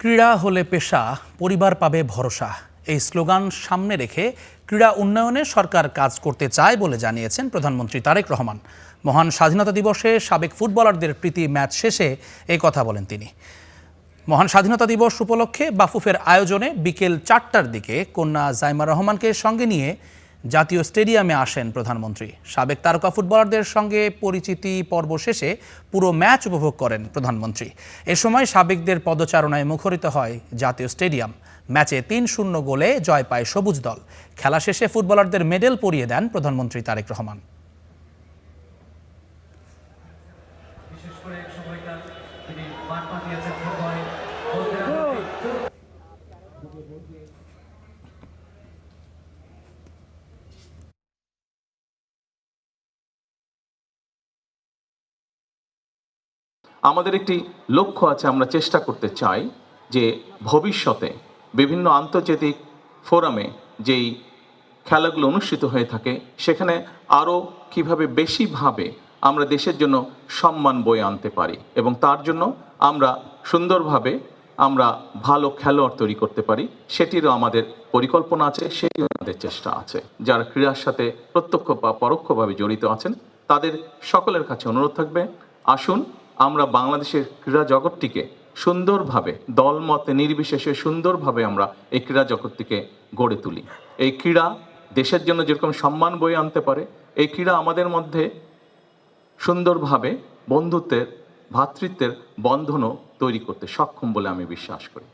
ক্রীড়া হলে পেশা, পরিবার পাবে ভরসা, এই স্লোগান সামনে রেখে ক্রীড়া উন্নয়নে সরকার কাজ করতে চায় বলে জানিয়েছেন প্রধানমন্ত্রী তারেক রহমান। মহান স্বাধীনতা দিবসে সাবেক ফুটবলারদের প্রীতি ম্যাচ শেষে এই কথা বলেন তিনি। মহান স্বাধীনতা দিবস উপলক্ষে বাফুফের আয়োজনে বিকেল 4টার দিকে কন্যা জাইমা রহমানকে সঙ্গে নিয়ে জাতীয় স্টেডিয়ামে আসেন প্রধানমন্ত্রী। সাবেক তারকা ফুটবলারদের সঙ্গে পরিচিতি পর্ব শেষে পুরো ম্যাচ উপভোগ করেন প্রধানমন্ত্রী। এ সময় সাবেকদের পদচারণায় মুখরিত হয় জাতীয় স্টেডিয়াম। ম্যাচে ৩-০ গোলে জয় পায় সবুজ দল। খেলা শেষে ফুটবলারদের মেডেল পরিয়ে দেন প্রধানমন্ত্রী তারেক রহমান। আমাদের একটি লক্ষ্য আছে, আমরা চেষ্টা করতে চাই যে ভবিষ্যতে বিভিন্ন আন্তর্জাতিক ফোরামে যেই খেলাগুলো অনুষ্ঠিত হয়ে থাকে সেখানে আরও কিভাবে বেশিভাবে আমরা দেশের জন্য সম্মান বয়ে আনতে পারি এবং তার জন্য আমরা সুন্দরভাবে আমরা ভালো খেলোয়াড় তৈরি করতে পারি, সেটিরও আমাদের পরিকল্পনা আছে, সেটিও আমাদের চেষ্টা আছে। যারা ক্রীড়ার সাথে প্রত্যক্ষ বা পরোক্ষভাবে জড়িত আছেন তাদের সকলের কাছে অনুরোধ থাকবে, আসুন আমরা বাংলাদেশের ক্রীড়া জগৎটিকে সুন্দরভাবে দলমত নির্বিশেষে সুন্দরভাবে আমরা এই ক্রীড়া জগৎটিকে গড়ে তুলি। এই ক্রীড়া দেশের জন্য যেরকম সম্মান বয়ে আনতে পারে, এই ক্রীড়া আমাদের মধ্যে সুন্দরভাবে বন্ধুত্বের, ভ্রাতৃত্বের বন্ধনও তৈরি করতে সক্ষম বলে আমি বিশ্বাস করি।